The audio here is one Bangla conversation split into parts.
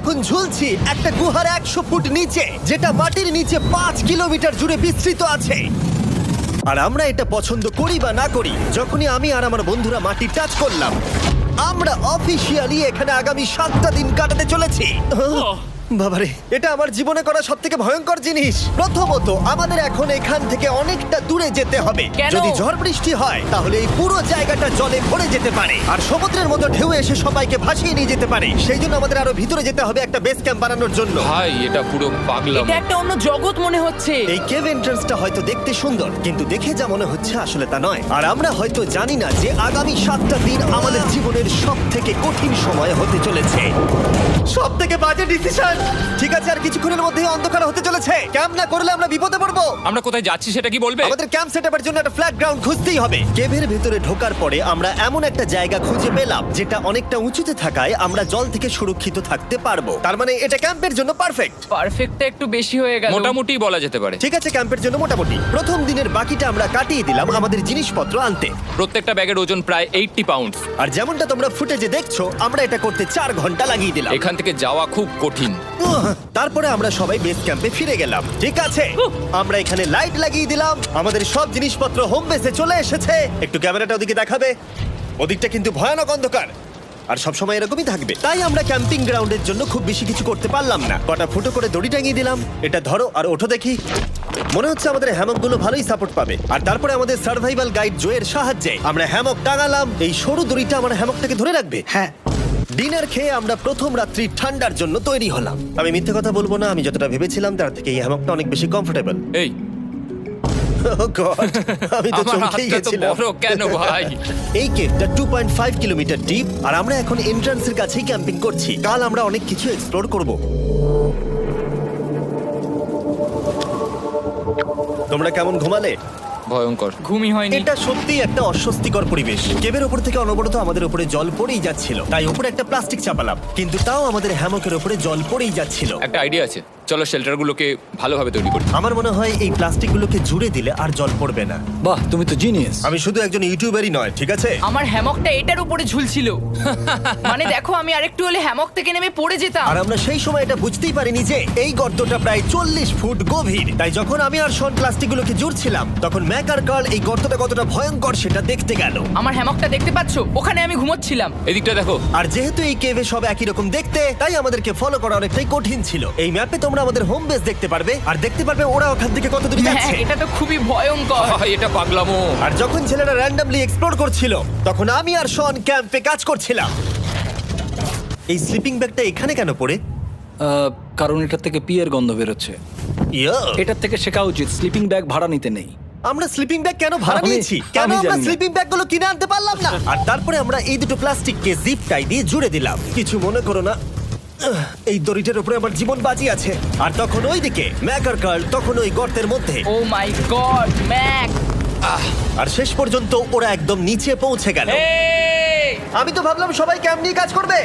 এখন ঝুলছি একটা গুহার 100 ফুট নিচে, যেটা মাটির নিচে 5 কিলোমিটার জুড়ে বিস্তৃত আছে। আর আমরা এটা পছন্দ করি বা না করি, যখনই আমি আর আমার বন্ধুরা মাটি টাচ করলাম, আমরা অফিসিয়ালি এখানে আগামী 7টা দিন কাটাতে চলেছি। বাবারে, এটা আমার জীবনে করা সবথেকে ভয়ঙ্কর জিনিস। প্রথমত, আমাদের এখন এখান থেকে অনেকটা দূরে যেতে হবে। কেন? যদি ঝড় বৃষ্টি হয় তাহলে এই পুরো জায়গাটা জলে ভরে যেতে পারে, আর সমুদ্রের মতো ঢেউ এসে সবাইকে ভাসিয়ে নিয়ে যেতে পারে। সেই জন্য আমাদের আরো ভিতরে যেতে হবে একটা বেস ক্যাম্প বানানোর জন্য। ভাই এটা পুরো পাগলাম। এটা একটা অন্য জগৎ মনে হচ্ছে। এই কেভ এন্ট্রান্সটা হয়তো দেখতে সুন্দর, কিন্তু দেখে যা মনে হচ্ছে আসলে তা নয়। আর আমরা হয়তো জানি না যে আগামী 7টা দিন আমাদের জীবনের সব থেকে কঠিন সময় হতে চলেছে। সব থেকে বাজে ডিসিশন। ঠিক আছে, আর কিছুক্ষণের মধ্যেই অন্ধকার হতে চলেছে। ক্যাম্প না করলে আমরা বিপদে পড়বো। আমরা কোথায় যাচ্ছি সেটা কি বলবে? আমাদের ক্যাম্প সেটআপের জন্য একটা ফ্ল্যাট গ্রাউন্ড খুঁজতেই হবে। কেভের ভেতরে ঢোকার পরে আমরা এমন একটা জায়গা খুঁজে পেলাম যেটা অনেকটা উঁচুতে থাকায় আমরা জল থেকে সুরক্ষিত থাকতে পারবো। তার মানে এটা ক্যাম্পের জন্য পারফেক্ট। পারফেক্টটা একটু বেশি হয়ে গেল। মোটামুটি বলা যেতে পারে। ঠিক আছে, ক্যাম্পের জন্য মোটামুটি। প্রথম দিনের বাকিটা আমরা কাটিয়ে দিলাম আমাদের জিনিসপত্র আনতে। প্রত্যেকটা ব্যাগের ওজন প্রায় 80 পাউন্ডস। আর যেমনটা তোমরা ফুটেজে দেখছো, আমরা এটা করতে 4 ঘন্টা লাগিয়ে দিলাম। এখান থেকে যাওয়া খুব কঠিন। তারপরে আমরা সবাই বেস ক্যাম্পে ফিরে গেলাম। ঠিক আছে, আমরা এখানে লাইট লাগিয়ে দিলাম। আমাদের সব জিনিসপত্র হোম বেসে চলে এসেছে। একটু ক্যামেরাটা ওদিকে দেখাবে? ওদিকটা কিন্তু ভয়ানক অন্ধকার, আর সবসময় এরকমই থাকবে। তাই আমরা ক্যাম্পিং গ্রাউন্ডের জন্য খুব বেশি কিছু করতে পারলাম না। কটা ফুটো করে দড়ি টাঙিয়ে দিলাম। এটা ধরো আর ওঠো দেখি। মনে হচ্ছে আমাদের হ্যামকগুলো ভালোই সাপোর্ট পাবে। আর তারপরে আমাদের সার্ভাইভাল গাইড জোয়ের সাহায্যে আমরা হ্যামক টাঙালাম। এই সরু দড়িটা আমার হ্যামকটাকে ধরে রাখবে। হ্যাঁ। ডিনার খেয়ে আমরা প্রথম রাত্রি ঠান্ডার জন্য তৈরি হলাম। আমি মিথ্যে কথা বলবো না, আমি যতটা ভেবেছিলাম তার থেকে এই হ্যামকটা অনেক বেশি কমফোর্টেবল। এই আমি তো আমার চমকেই হাতটা তো গেছিলাম। বড় কেন ভাই? এই কেভটা 2.5 কিলোমিটার ডিপ, আর আমরা এখন এন্ট্রান্সের কাছেই ক্যাম্পিং করছি। কাল আমরা অনেক কিছু এক্সপ্লোর করব। তোমরা কেমন ঘুমালে? ভয়ঙ্কর। ঘুমই হয়নি। এটা সত্যিই একটা অস্বস্তিকর পরিবেশ। কেভের উপর থেকে অনবরত আমাদের উপরে জল পড়েই যাচ্ছিল, তাই উপরে একটা প্লাস্টিক চাপালাম, কিন্তু তাও আমাদের হ্যামকের উপরে জল পড়েই যাচ্ছিল। একটা আইডিয়া আছে, চলো শেল্টারগুলোকে ভালোভাবে তৈরি করি। আমার মনে হয় এই প্লাস্টিকগুলোকে জুড়ে দিলে আর জল পড়বে না। বাহ, তুমি তো জিনিয়াস। আমি শুধু একজন ইউটিউবারই নয়, ঠিক আছে? আমার হ্যামকটা এটার উপরে ঝুলছিল। মানে দেখো, আমি আরেকটু হলে হ্যামক থেকে নেমে পড়ে যেতাম। আর আমরা সেই সময় এটা বুঝতেই পারিনি যে এই গর্তটা প্রায় 40 ফুট গভীর। তাই যখন আমি আর শন প্লাস্টিকগুলোকে জুড়ছিলাম, তখন ম্যাক আর কার্ল এই গর্তটা কতটা ভয়ঙ্কর সেটা দেখতে গেল। আমার হ্যামকটা দেখতে পাচ্ছো? ওখানে আমি ঘুমোচ্ছিলাম। এদিকটা দেখো। আর যেহেতু এই কেভে সব একই রকম দেখতে, তাই আমাদেরকে ফলো করা অনেকটাই কঠিন ছিল। এই ম্যাপে তোমরা আমাদের হোম বেস দেখতে পারবে, আর দেখতে পারবে ওরা ওখান থেকে কত দূর হ্যাঁ, যাচ্ছে। এটা তো খুবই ভয়ঙ্কর। ভাই এটা পাগলামো। আর যখন ছেলেরা র্যান্ডমলি এক্সপ্লোর করছিল, তখন আমি আর শন ক্যাম্পে কাজ করছিলাম। এই স্লিপিং ব্যাগটা এখানে কেন পড়ে? কারণ এটার থেকে পিয়ের গন্ধ বেরোচ্ছে। ইয়া, এটার থেকে শেখা উচিত স্লিপিং ব্যাগ ভাড়া নিতে নেই। আমরা স্লিপিং ব্যাগ কেন ভাড়া আমি- নিয়েছি? কেন আমি আমরা জানি না। স্লিপিং ব্যাগগুলো কিনে আনতে পারলাম না? আর তারপরে আমরা এই দুটো প্লাস্টিককে জিপ টাই দিয়ে জুড়ে দিলাম। কিছু মনে করো না, এই দড়িটার উপরে আমার জীবন বাজি আছে। আর তখন ওইদিকে ম্যাক আর কার্ল তখন ওই গর্তের মধ্যে। ও মাই গড, ম্যাক! আর শেষ পর্যন্ত ওরা একদম নিচে পৌঁছে গেল। এই! আমি তো ভাবলাম সবাই ক্যাম্প নিয়ে কাজ করবে।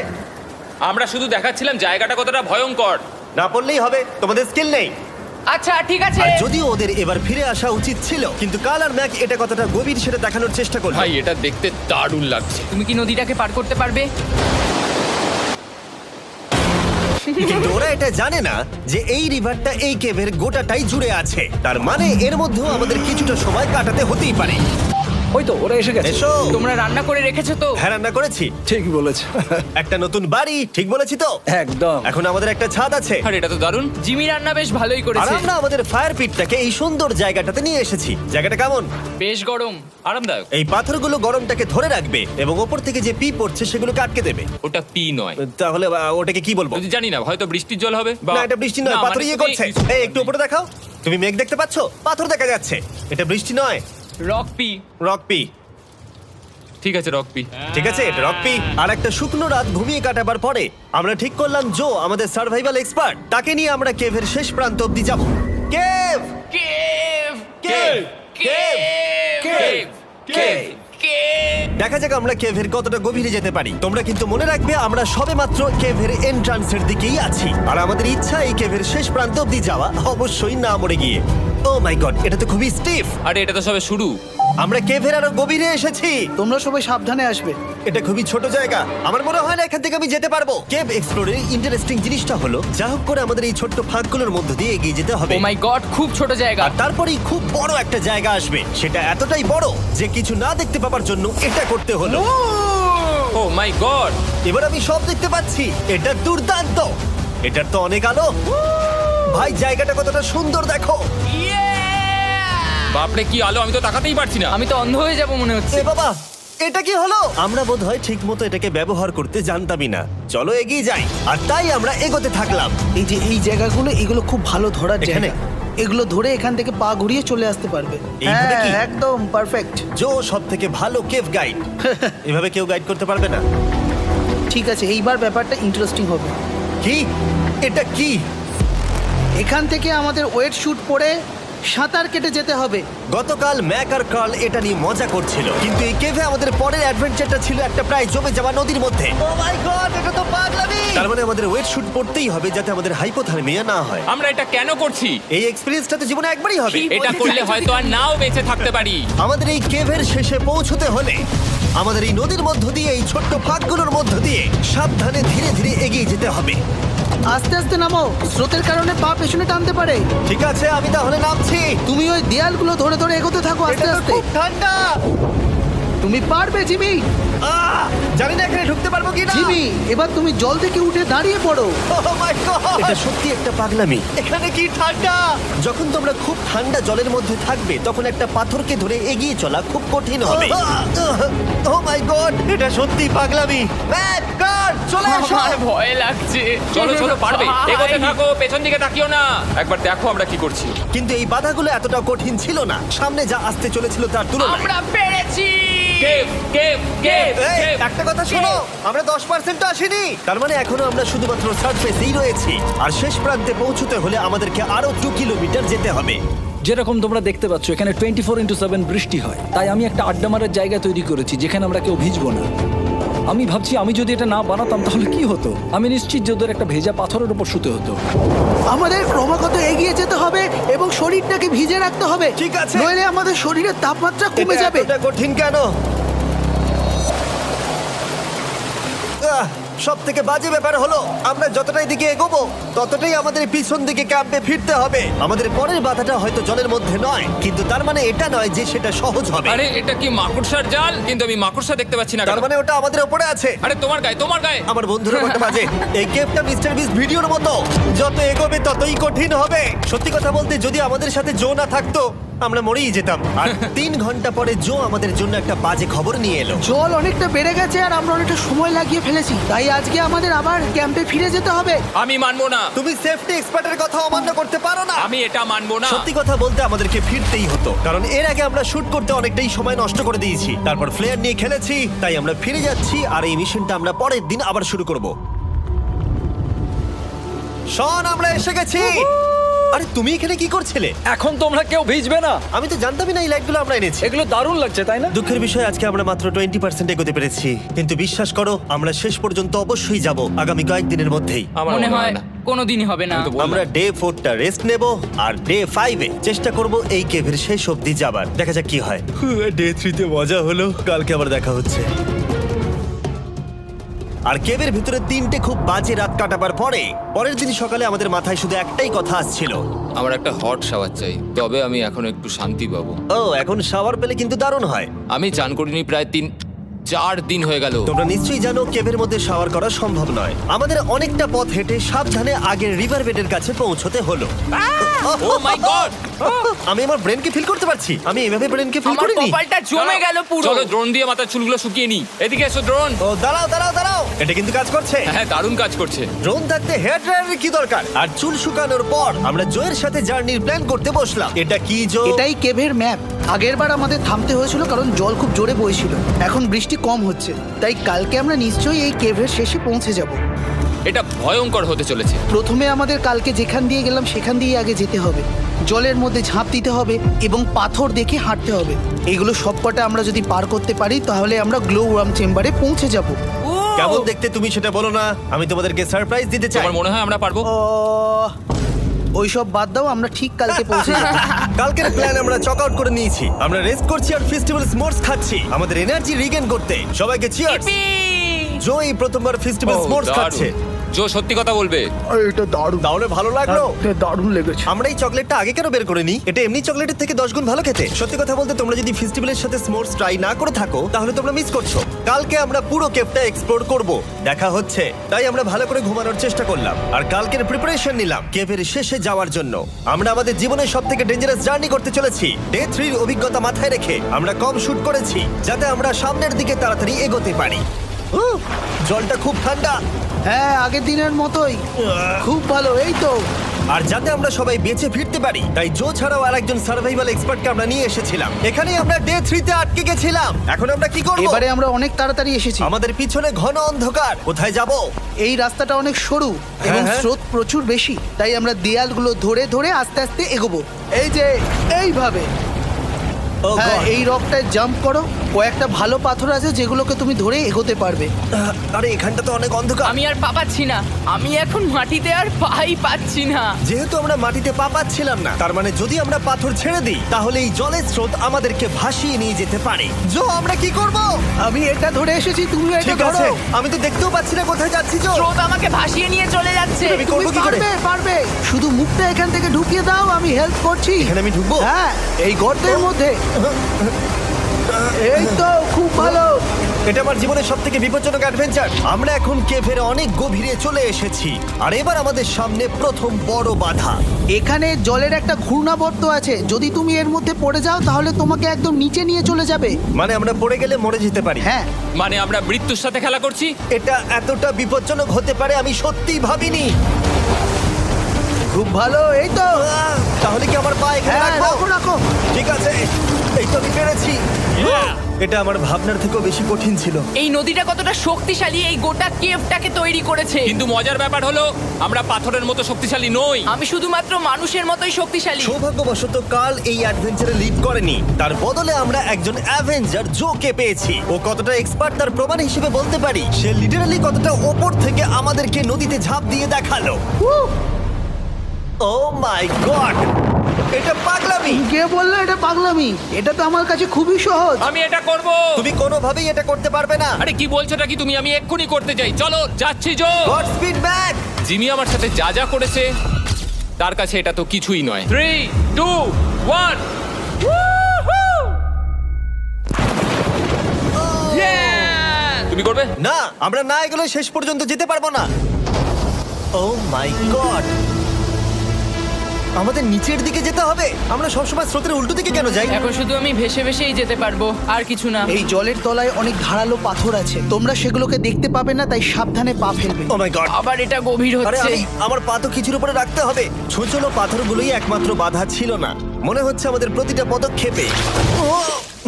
আমরা শুধু দেখাচ্ছিলাম জায়গাটা কতটা ভয়ঙ্কর। না পড়লেই হবে, তোমাদের স্কিল নেই। আচ্ছা ঠিক আছে। আর যদিও ওদের এবার ফিরে আসা উচিত ছিল, কিন্তু কার্ল আর ম্যাক এটা কতটা গভীর সেটা দেখানোর চেষ্টা করলো। ভাই এটা দেখতে দারুণ লাগছে। তুমি কি নদীটাকে পার করতে পারবে? কিন্তু ওরা এটা জানে না যে এই রিভারটা এই কেভের গোটাটাই জুড়ে আছে। তার মানে এর মধ্যেও আমাদের কিছুটা সময় কাটাতে হতেই পারে। ওই তো ওরা এসে গেছে। এসো। তোমরা রান্না করে রেখেছো তো? হ্যাঁ, রান্না করেছি। ঠিক বলেছ। একটা নতুন বাড়ি, ঠিক বলেছি তো? একদম। এখন আমাদের একটা ছাদ আছে। আর এটা তো দারুণ। জিমি রান্না বেশ ভালোই আর করেছে। আমরা আমাদের ফায়ার পিটটাকে এই সুন্দর জায়গাটাতে নিয়ে এসেছি। জায়গাটা কেমন? বেশ গরম। আরামদায়ক। এই পাথরগুলো গরমটাকে ধরে রাখবে এবং ওপর থেকে যে পি পড়ছে সেগুলোকে আটকে দেবে। ওটা পি নয়। তাহলে ওটাকে কি বলবো? যদি জানি না, হয়তো বৃষ্টির জল হবে বা না, এটা বৃষ্টি নয়, না, পাথর মানে ইয়ে তুমি- করছে। এই একটু উপরে দেখাও। তুমি মেঘ দেখতে পাচ্ছো? পাথর দেখা যাচ্ছে। এটা বৃষ্টি নয়, রক পি। Rock P. ঠিক আছে, রক পি। ঠিক আছে, এটা রক পি। আর একটা শুকনো রাত ঘুমিয়ে কাটাবার পরে আমরা ঠিক করলাম জো আমাদের সার্ভাইভাল এক্সপার্ট, তাকে নিয়ে আমরা কেভের শেষ প্রান্ত অব্দি যাব। Cave, cave! Cave, cave, cave! Cave. দেখা যাক আমরা কেভের কতটা গভীরে যেতে পারি। তোমরা কিন্তু মনে রাখবে আমরা সবেমাত্র কেভের এন্ট্রান্সের দিকেই আছি, আর আমাদের ইচ্ছা এই কেভের শেষ প্রান্ত অব্দি যাওয়া, অবশ্যই না মরে গিয়ে। ও মাই গড, এটা তো খুবই স্টিফ। আরে এটা তো সবে শুরু। আমরা কেভের আরো গভীরে এসেছি। তোমরা সবাই সাবধানে আসবে। এটা খুবই ছোট জায়গা, আমার মনে হয় না এখান থেকে আমি যেতে পারবো। কেভ এক্সপ্লোরের ইন্টারেস্টিং জিনিসটা হলো যা হোক করে আমাদের এই ছোট্ট ফাঁকগুলোর মধ্যে দিয়ে এগিয়ে যেতে হবে। ও মাই গড, খুব ছোট জায়গা। আর তারপরেই খুব বড় একটা জায়গা আসবে, সেটা এতটাই বড় যে কিছু না দেখতে পাওয়ার জন্য এটা করতে হলো। ও মাই গড! এবার আমি সব দেখতে পাচ্ছি, এটা দুর্দান্ত। এটার তো অনেক আলো। ভাই জায়গাটা কতটা সুন্দর দেখো। বাপরে কি আলো, আমি তো তাকাতেই পারছি না। আমি তো অন্ধ হয়ে যাব মনে হচ্ছে। এ বাবা, এটা কি হলো? আমরা বোধহয় ঠিক মতো এটাকে ব্যবহার করতে জানতামই না। চলো এগিয়ে যাই। আর তাই আমরা এগোতে থাকলাম। এই যে এই জায়গাগুলো, এগুলো খুব ভালো ধরার এখানে? জায়গা। এগুলো ধরে এখান থেকে পা ঘুরিয়ে চলে আসতে পারবে। এইভাবে কি? হ্যাঁ, একদম পারফেক্ট। জো সব থেকে ভালো কেভ গাইড। এভাবে কেউ গাইড করতে পারবে না। ঠিক আছে, এইবার ব্যাপারটা ইন্টারেস্টিং হবে। কি? এটা কি? এখান থেকে আমাদের ওয়েট শুট পরে সাঁতার কেটে যেতে হবে। গতকাল ম্যাক আর কার্ল এটা নিয়ে মজা করছিল, কিন্তু এই কেভে আমাদের পরের অ্যাডভেঞ্চারটা ছিল একটা প্রায় জমে যাওয়া নদীর মধ্যে। ও মাই গড, এটা তো পাগলামি! তার মানে আমাদের ওয়েট শুট পড়তেই হবে যাতে আমাদের হাইপোথার্মিয়া না হয়। আমরা এটা কেন করছি? এই এক্সপেরিয়েন্সটা তো জীবনে একবারই হবে। এটা করলে হয়তো আর নাও বেঁচে থাকতে পারি। আমাদের এই কেভের শেষে পৌঁছতে হলে আমাদের এই নদীর মধ্য দিয়ে, এই ছোট্ট ফাঁকগুলোর মধ্য দিয়ে সাবধানে ধীরে ধীরে এগিয়ে যেতে হবে। আস্তে আস্তে নামো, স্রোতের কারণে পা পেছনে টানতে পারে। ঠিক আছে, আমি তাহলে নামছি। তুমি ওই দেয়ালগুলো ধরে ধরে এগোতে থাকো আস্তে এটা তো আস্তে। খুব ঠান্ডা। তুমি পারবে জিমি। জানি না এখানে ঢুকতে পারবো কিনা। জিমি, এবার তুমি জল থেকে উঠে দাঁড়িয়ে পড়ো। Oh my God! এটা সত্যি একটা পাগলামি। এখানে কি ঠান্ডা! যখন তোমরা খুব ঠান্ডা জলের মধ্যে থাকবে তখন একটা পাথরকে ধরে এগিয়ে চলা খুব কঠিন হবে। ও মাই গড, এটা সত্যি পাগলামি। ম্যাক, গড, চলে এসো। আমার ভয় লাগছে। চলো চলো, পারবে। ভাই। এগোতে থাকো, পেছন দিকে তাকিও না। একবার দেখো আমরা কি করছি। কিন্তু এই বাধাগুলো এতটা কঠিন ছিল না সামনে যা আসতে চলেছিল তার তুলনায়। আমরা পেরেছি। কেভ কেভ কেভ এই, কেভ। একটা কথা শোনো, আমরা 10% আসিনি। তার মানে এখনো আমরা শুধুমাত্র সার্ফেসেই রয়েছি, আর শেষ প্রান্তে পৌঁছতে হলে আমাদেরকে আরো 2 কিলোমিটার যেতে হবে। যেরকম তোমরা দেখতে পাচ্ছ এখানে 24/7 বৃষ্টি হয়, তাই আমি একটা আড্ডা মারার জায়গা তৈরি করেছি যেখানে আমরা কেউ ভিজবো না। আমি ভাবছি আমি যদি এটা না বানাতাম তাহলে কি হতো। আমি নিশ্চিত যে ওদের একটা ভেজা পাথরের উপর শুতে হতো। আমাদের ক্রমাগত এগিয়ে যেতে হবে এবং শরীরটাকে ভিজে রাখতে হবে। ঠিক আছে। নইলে আমাদের শরীরের তাপমাত্রা কমে এটা যাবে। এতটা কঠিন কেন? সব থেকে বাজে ব্যাপার হলো আমরা যতটাই দিকে এগোবো ততটাই আমাদের পিছন দিকে ক্যাম্পে ফিরতে হবে। আমাদের পরের বাধাটা হয়তো জলের মধ্যে নয়, কিন্তু তার মানে এটা নয় যে সেটা সহজ হবে। আরে এটা কি মাকড়সার জাল? কিন্তু আমি মাকড়সা দেখতে পাচ্ছি না কেন? তার মানে ওটা আমাদের উপরে আছে। আরে তোমার গায়ে, তোমার গায়ে। আমার বন্ধুরা বলতে বাজে। এই কেভটা মিস্টার বিস্ট ভিডিওর মতো, যত এগোবে ততই কঠিন হবে। সত্যি কথা বলতে যদি আমাদের সাথে জো না থাকতো আমরা মরেই যেতাম। আর 3 ঘন্টা পরে জো আমাদের জন্য একটা বাজে খবর নিয়ে এলো। জল অনেকটা বেড়ে গেছে আর আমরা অনেকটা সময় লাগিয়ে ফেলেছি, তাই আজকে আমাদের আবার ক্যাম্পে ফিরে যেতে হবে। আমি মানবো না। তুমি সেফটি এক্সপার্টের কথা অমান্য করতে পারো না। আমি এটা মানবো না। সত্যি কথা বলতে আমাদেরকে ফিরতেই হতো, কারণ এর আগে আমরা শুট করতে অনেকটাই সময় নষ্ট করে দিয়েছি। তারপর ফ্লেয়ার নিয়ে খেলেছি, তাই আমরা ফিরে যাচ্ছি আর এই মিশনটা আমরা পরের দিন আবার শুরু করব। শন, আমরা এসে গেছি। আরে তুমি এখানে কি করছিলে? এখন তোমরা কেউ ভিজবে না। আমি তো জানতামই না এই লাইটগুলো আমরা এনেছি। এগুলো দারুণ লাগছে তাই না? দুঃখের বিষয় আজকে আমরা মাত্র 20% এগোতে পেরেছি, কিন্তু বিশ্বাস করো আমরা শেষ পর্যন্ত অবশ্যই যাব আগামী কয়েকদিনের মধ্যেই। আমার মনে হয় না। কোনোদিনই হবে না। আমি তো বললাম। আমরা ডে 4টা রেস্ট নেব আর ডে 5-এ চেষ্টা করব এই কেভের শেষ অবধি যাবার। দেখা যাক কি হয়। ডে 3-তে মজা হলো, কালকে আবার দেখা হচ্ছে। আর কেভের ভিতরে 3টে খুব বাজে রাত কাটাবার পরে পরের দিন সকালে আমাদের মাথায় শুধু একটাই কথা আসছিল। আমার একটা হট শাওয়ার চাই, তবে আমি এখন একটু শান্তি পাবো। ও, এখন শাওয়ার পেলে কিন্তু দারুণ হয়। আমি চান করিনি প্রায় 3-4 দিন হয়ে গেল। তোমরা নিশ্চয়ই জানো কেভের মধ্যে শাওয়ার করা সম্ভব নয়। আমাদের অনেকটা পথ হেঁটে সাবধানে আগের রিভার বেডের কাছে পৌঁছতে হলো। ও মাই গড! আমি আমার ব্রেনকে ফিল করতে পারছি। আমি এভাবে ব্রেনকে ফিল আমার করিনি। কপালটা জমে গেল পুরো। চলো ড্রোন দিয়ে মাথার চুলগুলো শুকিয়ে নি। এদিকে এসো ড্রোন। ও দাঁড়াও দাঁড়াও দাঁড়াও, এটা কিন্তু কাজ করছে। হ্যাঁ, দারুণ কাজ করছে। ড্রোন থাকতে হেয়ার ড্রায়ারের কি দরকার? আর চুল শুকানোর পর আমরা জয়ের সাথে জার্নির প্ল্যান করতে বসলাম। এটা কি জো? এটাই কেভের ম্যাপ। আগেরবার আমাদের থামতে হয়েছিল কারণ জল খুব জোরে বইছিল। এখন বৃষ্টি কম হচ্ছে, তাই কালকে আমরা নিশ্চয়ই এই কেভের শেষে পৌঁছে যাব। এটা ভয়ঙ্কর হতে চলেছে। প্রথমে আমাদের কালকে যেখান দিয়ে গেলাম সেখান দিয়ে আগে যেতে হবে। জলের মধ্যে ঝাঁপ দিতে হবে এবং পাথর দেখে হাঁটতে হবে। এগুলো সবকটা আমরা যদি পার করতে পারি তাহলে আমরা গ্লো ওয়ার্ম চেম্বারে পৌঁছে যাব। কেমন দেখতে তুমি সেটা বলো না, আমি তোমাদেরকে সারপ্রাইজ দিতে চাই। তোমার মনে হয় আমরা পারবো? ওইসব বাদ দাও, আমরা ঠিক কালকে পৌঁছে যাবো। কালকের প্ল্যান আমরা চক আউট করে নিয়েছি। আমরা রেস্ট করছি আর ফেস্টিভ্যাল স্মোর্টস খাচ্ছি আমাদের এনার্জি রিগেন করতে। সবাইকে চিয়ার্স। Yippee! জো এই প্রথমবার ফেস্টিভ্যাল ও, স্মোর্টস দারুণ। খাচ্ছে। জো সত্যি কথা বলবে। এটা দারুণ, তাহলে ভালো লাগলো? দারুণ লেগেছে। আমরা এই চকলেটটা আগে কেন বের করে নিই? এটা এমনি চকলেটের থেকে 10 গুণ ভালো খেতে। সত্যি কথা বলতে তোমরা যদি ফেস্টিভ্যালের সাথে স্মোর্টস ট্রাই না করে থাকো তাহলে তোমরা মিস করছো। কালকে আমরা পুরো কেভটা এক্সপ্লোর করব, দেখা হচ্ছে। তাই আমরা ভালো করে ঘুমানোর চেষ্টা করলাম আর কালকের প্রিপারেশন নিলাম কেভের শেষে যাওয়ার জন্য। আমরা আমাদের জীবনের সবথেকে ডেঞ্জারাস জার্নি করতে চলেছি। ডে 3 এর অভিজ্ঞতা মাথায় রেখে আমরা কম শুট করেছি যাতে আমরা সামনের দিকে তাড়াতাড়ি এগোতে পারি। জলটা খুব ঠান্ডা হ্যাঁ, আগের দিনের মতোই, খুব ভালো। এই তো আর যাতে আমরা সবাই বেঁচে ফিরতে পারি তাই জো ছাড়াও আরেকজন সার্ভাইভাল এক্সপার্টকে আমরা নিয়ে এসেছিলাম। এখানেই আমরা ডে 3 তে আটকে গেছিলাম। এখন আমরা কি করব? এবারে আমরা অনেক তাড়াতাড়ি এসেছি। আমাদের পিছনে ঘন অন্ধকার, কোথায় যাব? এই রাস্তাটা অনেক সরু এবং হ্যাঁ। স্রোত প্রচুর বেশি, তাই আমরা দেয়ালগুলো ধরে ধরে আস্তে আস্তে এগোবো। এই যে এইভাবে। Oh হ্যাঁ, God! এই রকটায় জাম্প করো। কয়েকটা ভালো পাথর আছে যেগুলোকে তুমি ধরে এগোতে পারবে। আরে এখানটা তো অনেক অন্ধকার। আমি আর পা পাচ্ছি না, আমি এখন মাটিতে আর পাই পাচ্ছি না। যেহেতু আমরা মাটিতে পা পাচ্ছিলাম না, তার মানে যদি আমরা পাথর ছেড়ে দিই তাহলে এই জলের স্রোত আমাদেরকে ভাসিয়ে নিয়ে যেতে পারে। জো, আমরা কি করব? আমি এটা ধরে এসেছি, তুমি এটা ঠিক ধরো। আছে, আমি তো দেখতেও পাচ্ছি না কোথায় যাচ্ছি। জো, স্রোত আমাকে ভাসিয়ে নিয়ে চলে যাচ্ছে। আমি তুমি করবো কি করে? পারবে, পারবে। শুধু মুখটা এখান থেকে ঢুকিয়ে দাও, আমি হেল্প করছি। এখানে আমি ঢুকবো? হ্যাঁ, এই গর্তের মধ্যে। এই তো, খুব ভালো। এটা আমার জীবনের সবথেকে বিপজ্জনক অ্যাডভেঞ্চার। আমরা এখন কেভের অনেক গভীরে চলে এসেছি আর এবার আমাদের সামনে প্রথম বড় বাধা। এখানে জলের একটা ঘূর্ণাবর্ত আছে, যদি তুমি এর মধ্যে পড়ে যাও তাহলে তোমাকে একদম নিচে নিয়ে চলে যাবে। মানে আমরা পড়ে গেলে মরে যেতে পারি। হ্যাঁ, মানে আমরা মৃত্যুর সাথে খেলা করছি। এটা এতটা বিপজ্জনক হতে পারে আমি সত্যিই ভাবিনি। খুব ভালো। এই তো, তাহলে কি আমার পা এখানে হ্যাঁ, রাখবো? রাখো রাখো। ঠিক আছে, এই তো আমি পেরেছি। এটা আমার ভাবনার থেকেও বেশি কঠিন ছিল। এই নদীটা কতটা শক্তিশালী এই গোটা কেভটাকে তৈরি করেছে। কিন্তু মজার ব্যাপার হলো আমরা পাথরের মতো শক্তিশালী নই। আমি শুধুমাত্র মানুষের মতোই শক্তিশালী। সৌভাগ্যবশত কাল এই অ্যাডভেঞ্চারে লিড করেনি, তার বদলে আমরা একজন অ্যাভেঞ্জার জোকে পেয়েছি। ও কতটা এক্সপার্ট তার প্রমাণ হিসেবে বলতে পারি। সে লিটারালি কতটা ওপর থেকে আমাদেরকে নদীতে ঝাঁপ দিয়ে দেখালো। ও মাই গড, এটা পাগলামি। কে বললো এটা পাগলামি? এটা তো আমার কাছে খুবই সহজ। আমি এটা করব। তুমি কোনোভাবেই এটা করতে পারবে না। আরে কি বলছোটা কি তুমি? আমি এক্ষুনি করতে চাই। চলো যাচ্ছি Joe. God speed back. Jimmy আমার সাথে যা যা করেছে তার কাছে এটা তো কিছুই নয়। 3, 2, 1। তুমি করবে? না, আমরা না এগুলো শেষ পর্যন্ত যেতে পারবো না। ও মাই গড, আমাদের নিচের দিকে যেতে হবে। আমরা সবসময় স্রোতের উল্টো দিকে কেন যাই? এখন শুধু আমি ভেসে ভেসেই যেতে পারবো, আর কিছু না। এই জলের তলায় অনেক ধারালো পাথর আছে, তোমরা সেগুলোকে দেখতে পাবে না, তাই সাবধানে পা ফেলবে। ও মাই গড, আবার এটা গভীর আরে হচ্ছে। আমার পা তো কিছুর উপরে রাখতে হবে। ছোট পাথরগুলোই একমাত্র বাধা ছিল না, মনে হচ্ছে আমাদের প্রতিটা পদক্ষেপে। ও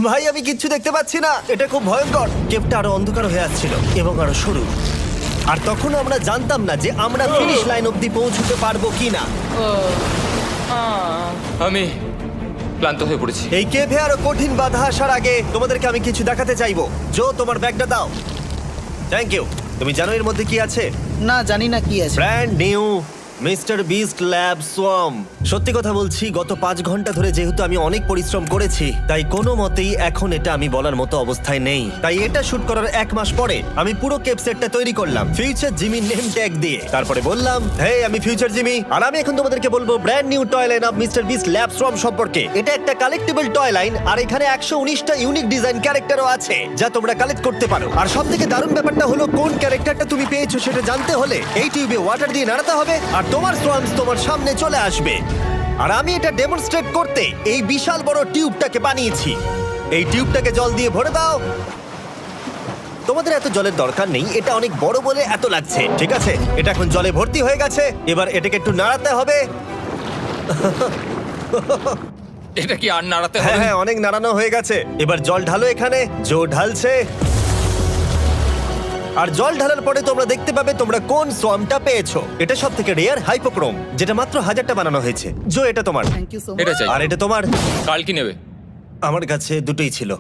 ভাই, আমি কিচ্ছু দেখতে পাচ্ছি না। এটা খুব ভয়ঙ্কর। কেভটা আরো অন্ধকার হয়ে আসছিল এবং আরো সরু। আর তখন আমরা জানতাম না যে আমরা ফিনিশ লাইন অবধি পৌঁছতে পারবো কিনা। ও, আহ। আমি ক্লান্ত হয়ে পড়েছি। এই কেভে আরো কঠিন বাধা আসার আগে তোমাদেরকে আমি কিছু দেখাতে চাইবো। জো, তোমার ব্যাগটা দাও। Thank you. তুমি জানো এর মধ্যে কি আছে? না, জানি না কি আছে। Brand new mister beast lab swamp. সত্যি কথা বলছি, গত 5 ঘন্টা ধরে যেহেতু আমি অনেক পরিশ্রম করেছি, তাই কোনো মতেই এখন এটা আমি বলার মতো অবস্থায় নেই। তাই এটা শুট করার 1 মাস পরে আমি পুরো কেপ সেটটা তৈরি করলাম ফিউচার জিমি নেম ট্যাগ দিয়ে। তারপরে বললাম, হে, আমি ফিউচার জিমি, আর আমি এখন তোমাদেরকে বলবো brand new toy line of mister beast lab swamp সম্পর্কে। এটা একটা কালেক্টেবল টয় লাইন, আর এখানে 119টা ইউনিক ডিজাইন ক্যারেক্টারও আছে যা তোমরা কালেক্ট করতে পারো। আর সবথেকে দারুণ ব্যাপারটা হলো, কোন ক্যারেক্টারটা তুমি পেয়েছো সেটা জানতে হলে এই টিউবে ওয়াটার দিয়ে নাড়াতে হবে আর তোমার সোয়ামস তোমার সামনে চলে আসবে। আর আমি এটা ডেমনস্ট্রেট করতে এই বিশাল বড় টিউবটাকে বানিয়েছি। এই টিউবটাকে জল দিয়ে ভরে দাও। তোমাদের এত জলের দরকার নেই, এটা অনেক বড় বলে এত লাগছে। ঠিক আছে, এটা এখন জলে ভর্তি হয়ে গেছে। এবার এটাকে একটু নাড়াতে হবে। এটা কি আর নাড়াতে হ্যাঁ হবে? হ্যাঁ, অনেক নাড়ানো হয়ে গেছে। এবার জল ঢালো এখানে। জো ঢালছে। আর জল ঢালার পরে তোমরা দেখতে পাবে তোমরা কোন সোয়ামটা পেয়েছো। এটা সব থেকে রেয়ার হাইপোক্রোম, যেটা মাত্র 1000টা বানানো হয়েছে। জো, এটা তোমার। Thank you so much. এটা চাই। আর এটা তোমার। কাল কি নেবে? আমার কাছে দুটোই ছিল।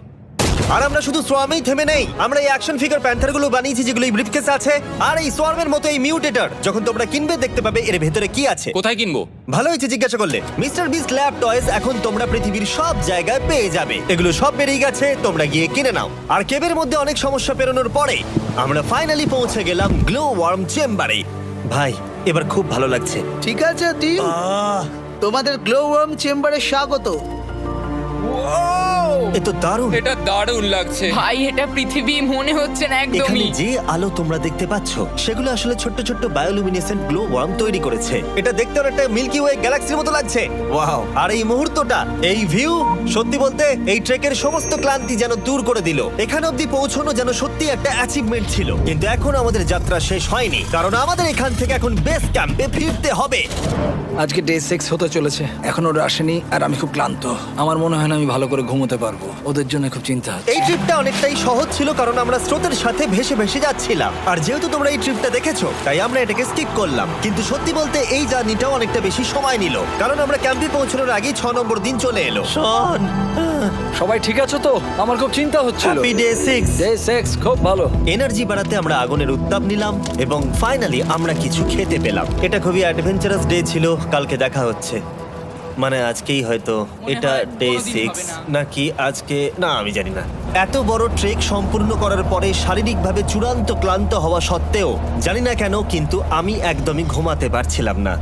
আর আমরা শুধু সোয়ামেই থেমে নেই, আমরা এই অ্যাকশন ফিগার প্যান্থারগুলো বানিয়েছি যেগুলো এই ব্রিফকেসে আছে, আর এই সোয়ার্মের মতো এই মিউটেটর। যখন তোমরা কিনবে দেখতে পাবে এর ভেতরে কি আছে। কোথায় কিনবো? ভালো হয়েছে জিজ্ঞাসা করলে। মিস্টার বিস্ট ল্যাব টয়েস এখন তোমরা পৃথিবীর সব জায়গায় পেয়ে যাবে। এগুলো সব বেরিয়ে গেছে, তোমরা গিয়ে কিনে নাও। আর কেবের মধ্যে অনেক সমস্যা পেরোনোর পরে আমরা ফাইনালি পৌঁছে গেলাম গ্লো ওয়ার্ম চেম্বারে। ভাই এবার খুব ভালো লাগছে। ঠিক আছে টিম, তোমাদের গ্লো ওয়ার্ম চেম্বারে স্বাগত। এ তো দারুণ। এটা দারুণ লাগছে। ভাই এটা পৃথিবী মনে হচ্ছে না এখানে একদমই। যে আলো তোমরা দেখতে পাচ্ছ সেগুলো আসলে ছোট্ট ছোট্ট বায়োলুমিনেসেন্ট গ্লো ওয়ার্ম তৈরি করেছে। এটা দেখতে অনেকটা মিল্কি ওয়ে গ্যালাক্সির মতো লাগছে। ওয়াও! আর এই মুহূর্তটা, এই ভিউ, সত্যি বলতে এই ট্রেকের সমস্ত ক্লান্তি যেন দূর করে দিল। এখানে অবধি পৌঁছানো যেন সত্যি একটা অ্যাচিভমেন্ট ছিল। কিন্তু এখন আমাদের যাত্রা শেষ হয়নি, কারণ আমাদের এখান থেকে এখন বেস ক্যাম্পে ফিরতে হবে। আজকে ডে 6 হতে চলেছে, এখনো ওরা আসেনি আর আমি খুব ক্লান্ত। আমার মনে হয় না আমি ভালো করে ঘুমোতে পারবো, ওদের জন্য খুব চিন্তা হচ্ছে। এই ট্রিপটা অনেকটাই সহজ ছিল কারণ আমরা স্রোতের সাথে ভেসে ভেসে যাচ্ছিলাম। আর যেহেতু তোমরা এই ট্রিপটা দেখেছো তাই আমরা এটাকে স্কিপ করলাম। কিন্তু সত্যি বলতে এই জার্নিটাও অনেকটা বেশি সময় নিল, কারণ আমরা ক্যাম্পে পৌঁছানোর আগেই 6 নম্বর দিন চলে এলো। শন, সবাই ঠিক আছো তো? আমার খুব চিন্তা হচ্ছিল। Happy day 6। ডে 6 খুব ভালো। এনার্জি বাড়াতে আমরা আগুনের উত্তাপ নিলাম এবং ফাইনালি আমরা কিছু খেতে পেলাম। এটা খুবই অ্যাডভেঞ্চারাস ডে ছিল। কালকে দেখা হচ্ছে, মানে আজকেই হয়তো। এটা হয় ডে কোনোদিন 6 হবে না। নাকি আজকে, না আমি জানি না। এত বড় ট্রেক সম্পূর্ণ করার পরে শারীরিকভাবে চূড়ান্ত ক্লান্ত হওয়া সত্ত্বেও জানি না কেন কিন্তু আমি একদমই ঘুমাতে পারছিলাম না।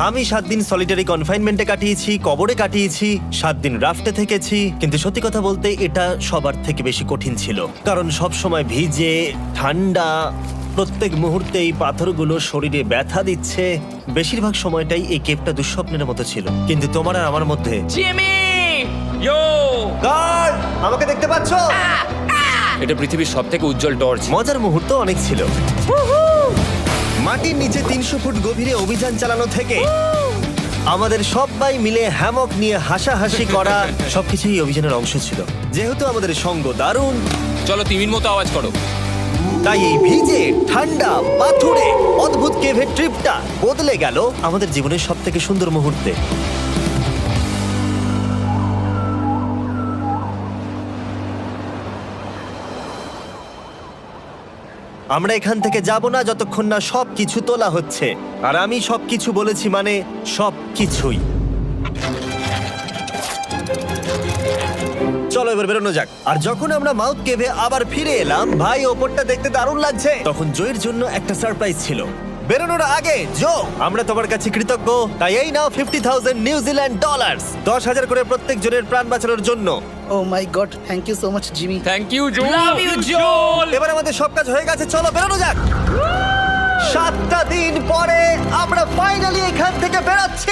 আমি 7 দিন সলিটারি কনফাইনমেন্টে কাটিয়েছি, কবরে কাটিয়েছি, 7 দিন রাফটে থেকেছি। কিন্তু সত্যি কথা বলতে এটা সবার থেকে বেশি কঠিন ছিল, কারণ সব সময় ভিজে, ঠান্ডা, প্রত্যেক মুহূর্তে এই পাথরগুলো শরীরে ব্যথা দিচ্ছে। বেশিরভাগ সময়টাই এই কেপটা দুঃস্বপ্নের মতো ছিল। কিন্তু তোমার আর আমার মধ্যে জিমি! ইয়ো! গার্ড, আমাকে দেখতে পাচ্ছো? এটা পৃথিবীর সবথেকে উজ্জ্বল টর্চ। মজার মুহূর্ত অনেক ছিল। মাটির নিচে 300 ফুট গভীরে অভিযান চালানো থেকে আমাদের সবাই মিলে হ্যামক নিয়ে হাসাহাসি করা সবকিছুই অভিযানের অংশ ছিল। যেহেতু আমাদের সঙ্গ দারুণ, চলো তিমির মতো আওয়াজ করো। তাই এই ভিজে, ঠান্ডা, পাথুরে অদ্ভুত কেভের ট্রিপটা বদলে গেল আমাদের জীবনের সব থেকে সুন্দর মুহূর্তে। আমরা এখান থেকে যাব না যতক্ষণ না সবকিছু তোলা হচ্ছে। আর আমি সবকিছু বলেছি মানে সবকিছুই। চলো এবার বেরোনো যাক। আর যখন আমরা মাউথ কেভে আবার ফিরে এলাম, ভাই ওপরটা দেখতে দারুণ লাগছে। তখন জয়ের জন্য একটা সারপ্রাইজ ছিল। বেরোনোর আগে জো, আমরা তোমার কাছে কৃতজ্ঞ। তাই এই নাও $50,000 নিউজিল্যান্ড ডলার, 10,000 করে প্রত্যেক জনের প্রাণ বাঁচানোর জন্য। Oh my God, thank you so much Jimmy. Thank you Joe. Love you, Joel! এবার আমাদের সব কাজ হয়ে গেছে, চলো বেরোনো যাক। 7টা দিন পরে আমরা ফাইনালি এখান থেকে বেরোচ্ছি।